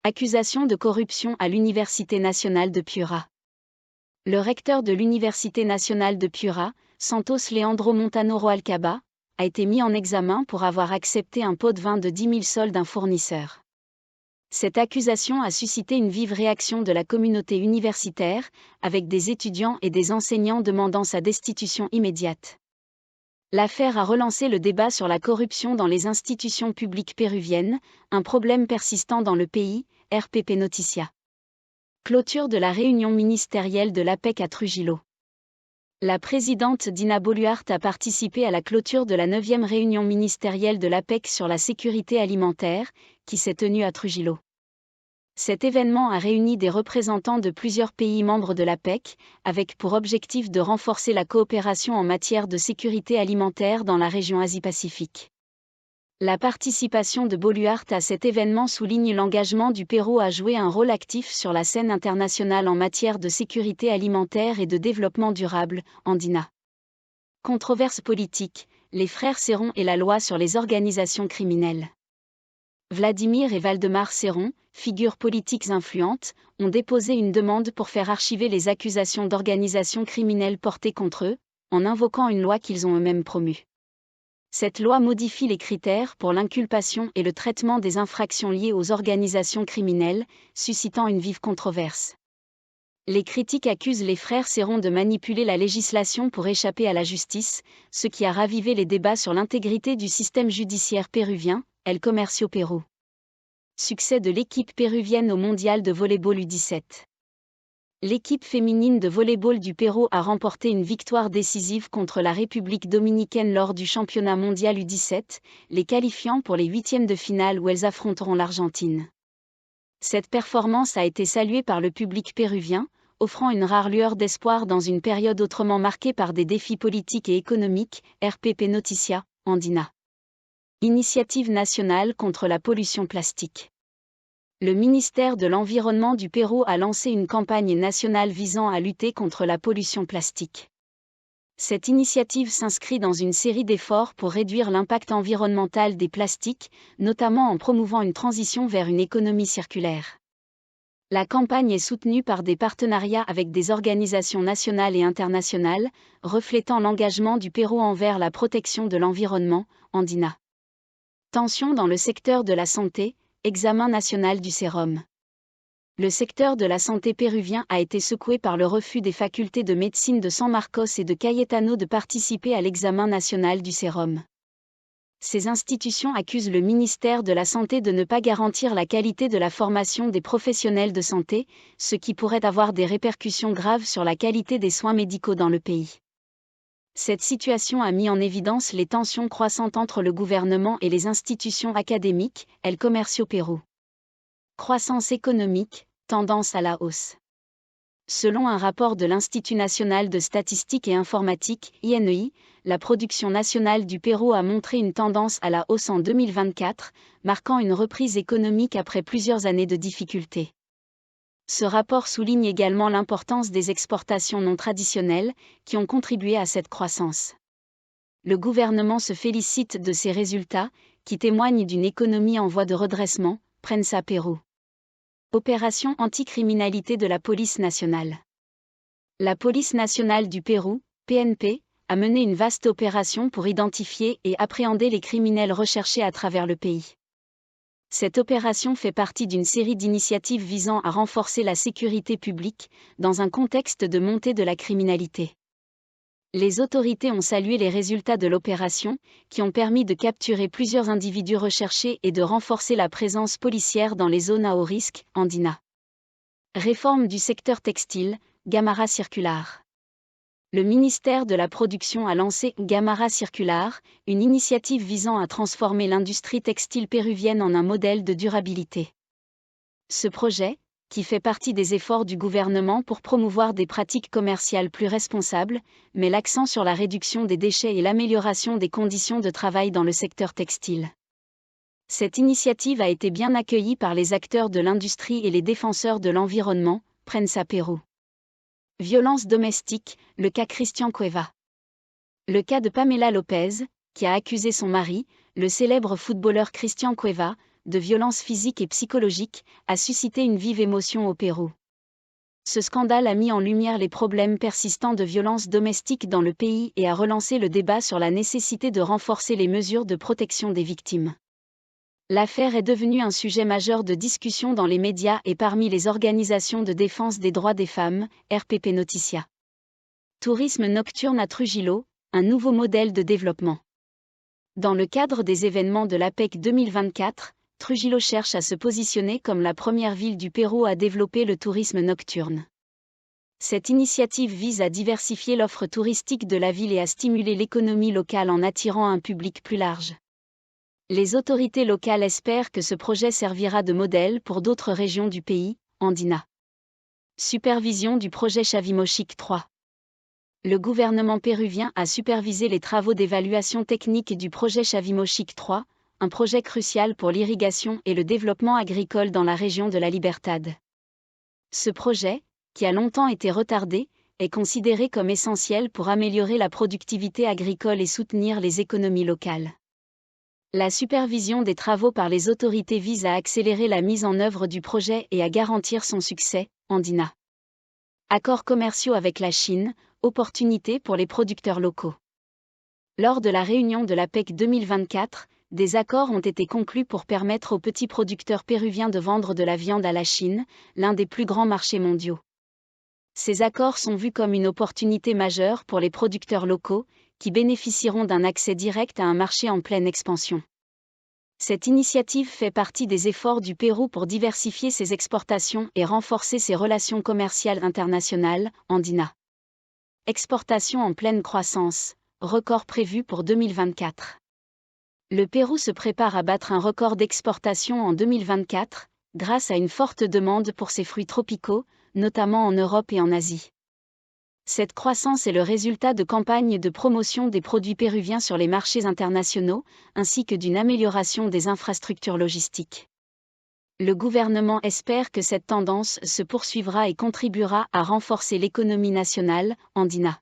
Accusation de corruption à l'Université nationale de Piura. Le recteur de l'Université nationale de Piura, Santos Leandro Montano Roalcaba, a été mis en examen pour avoir accepté un pot de vin de 10 000 sols d'un fournisseur. Cette accusation a suscité une vive réaction de la communauté universitaire, avec des étudiants et des enseignants demandant sa destitution immédiate. L'affaire a relancé le débat sur la corruption dans les institutions publiques péruviennes, un problème persistant dans le pays, RPP Noticia. Clôture de la réunion ministérielle de l'APEC à Trujillo. La présidente Dina Boluarte a participé à la clôture de la 9e réunion ministérielle de l'APEC sur la sécurité alimentaire, qui s'est tenue à Trujillo. Cet événement a réuni des représentants de plusieurs pays membres de l'APEC, avec pour objectif de renforcer la coopération en matière de sécurité alimentaire dans la région Asie-Pacifique. La participation de Boluarte à cet événement souligne l'engagement du Pérou à jouer un rôle actif sur la scène internationale en matière de sécurité alimentaire et de développement durable, andina. Controverse politique, les frères Cerrón et la loi sur les organisations criminelles. Vladimir et Valdemar Cerrón, figures politiques influentes, ont déposé une demande pour faire archiver les accusations d'organisations criminelles portées contre eux, en invoquant une loi qu'ils ont eux-mêmes promue. Cette loi modifie les critères pour l'inculpation et le traitement des infractions liées aux organisations criminelles, suscitant une vive controverse. Les critiques accusent les frères Cerrón de manipuler la législation pour échapper à la justice, ce qui a ravivé les débats sur l'intégrité du système judiciaire péruvien, El Comercio Pérou. Succès de l'équipe péruvienne au mondial de volley-ball U17. L'équipe féminine de volley-ball du Pérou a remporté une victoire décisive contre la République dominicaine lors du championnat mondial U17, les qualifiant pour les 8e de finale où elles affronteront l'Argentine. Cette performance a été saluée par le public péruvien, offrant une rare lueur d'espoir dans une période autrement marquée par des défis politiques et économiques, RPP Noticia, andina. Initiative nationale contre la pollution plastique. Le ministère de l'Environnement du Pérou a lancé une campagne nationale visant à lutter contre la pollution plastique. Cette initiative s'inscrit dans une série d'efforts pour réduire l'impact environnemental des plastiques, notamment en promouvant une transition vers une économie circulaire. La campagne est soutenue par des partenariats avec des organisations nationales et internationales, reflétant l'engagement du Pérou envers la protection de l'environnement, andina. Tensions dans le secteur de la santé, examen national du sérum. Le secteur de la santé péruvien a été secoué par le refus des facultés de médecine de San Marcos et de Cayetano de participer à l'examen national du sérum. Ces institutions accusent le ministère de la Santé de ne pas garantir la qualité de la formation des professionnels de santé, ce qui pourrait avoir des répercussions graves sur la qualité des soins médicaux dans le pays. Cette situation a mis en évidence les tensions croissantes entre le gouvernement et les institutions académiques, El Comercio Pérou. Croissance économique, tendance à la hausse. Selon un rapport de l'Institut national de statistique et informatique, INEI, la production nationale du Pérou a montré une tendance à la hausse en 2024, marquant une reprise économique après plusieurs années de difficultés. Ce rapport souligne également l'importance des exportations non traditionnelles, qui ont contribué à cette croissance. Le gouvernement se félicite de ces résultats, qui témoignent d'une économie en voie de redressement, Prensa Pérou. Opération anticriminalité de la police nationale. La police nationale du Pérou, PNP, a mené une vaste opération pour identifier et appréhender les criminels recherchés à travers le pays. Cette opération fait partie d'une série d'initiatives visant à renforcer la sécurité publique, dans un contexte de montée de la criminalité. Les autorités ont salué les résultats de l'opération, qui ont permis de capturer plusieurs individus recherchés et de renforcer la présence policière dans les zones à haut risque, andina. Réforme du secteur textile, Gamara Circular. Le ministère de la Production a lancé Gamara Circular, une initiative visant à transformer l'industrie textile péruvienne en un modèle de durabilité. Ce projet, qui fait partie des efforts du gouvernement pour promouvoir des pratiques commerciales plus responsables, met l'accent sur la réduction des déchets et l'amélioration des conditions de travail dans le secteur textile. Cette initiative a été bien accueillie par les acteurs de l'industrie et les défenseurs de l'environnement, Prensa Pérou. Violence domestique, le cas Cristian Cueva. Le cas de Pamela Lopez, qui a accusé son mari, le célèbre footballeur Cristian Cueva, de violences physiques et psychologiques, a suscité une vive émotion au Pérou. Ce scandale a mis en lumière les problèmes persistants de violences domestiques dans le pays et a relancé le débat sur la nécessité de renforcer les mesures de protection des victimes. L'affaire est devenue un sujet majeur de discussion dans les médias et parmi les organisations de défense des droits des femmes, RPP Noticia. Tourisme nocturne à Trujillo, un nouveau modèle de développement. Dans le cadre des événements de l'APEC 2024, Trujillo cherche à se positionner comme la première ville du Pérou à développer le tourisme nocturne. Cette initiative vise à diversifier l'offre touristique de la ville et à stimuler l'économie locale en attirant un public plus large. Les autorités locales espèrent que ce projet servira de modèle pour d'autres régions du pays, Andina. Supervision du projet Chavimochic 3. Le gouvernement péruvien a supervisé les travaux d'évaluation technique du projet Chavimochic 3, un projet crucial pour l'irrigation et le développement agricole dans la région de la Libertad. Ce projet, qui a longtemps été retardé, est considéré comme essentiel pour améliorer la productivité agricole et soutenir les économies locales. La supervision des travaux par les autorités vise à accélérer la mise en œuvre du projet et à garantir son succès, Andina. Accords commerciaux avec la Chine, opportunités pour les producteurs locaux. Lors de la réunion de l'APEC 2024, des accords ont été conclus pour permettre aux petits producteurs péruviens de vendre de la viande à la Chine, l'un des plus grands marchés mondiaux. Ces accords sont vus comme une opportunité majeure pour les producteurs locaux, qui bénéficieront d'un accès direct à un marché en pleine expansion. Cette initiative fait partie des efforts du Pérou pour diversifier ses exportations et renforcer ses relations commerciales internationales, Andina. Exportation en pleine croissance, record prévu pour 2024. Le Pérou se prépare à battre un record d'exportation en 2024, grâce à une forte demande pour ses fruits tropicaux, notamment en Europe et en Asie. Cette croissance est le résultat de campagnes de promotion des produits péruviens sur les marchés internationaux, ainsi que d'une amélioration des infrastructures logistiques. Le gouvernement espère que cette tendance se poursuivra et contribuera à renforcer l'économie nationale, Andina.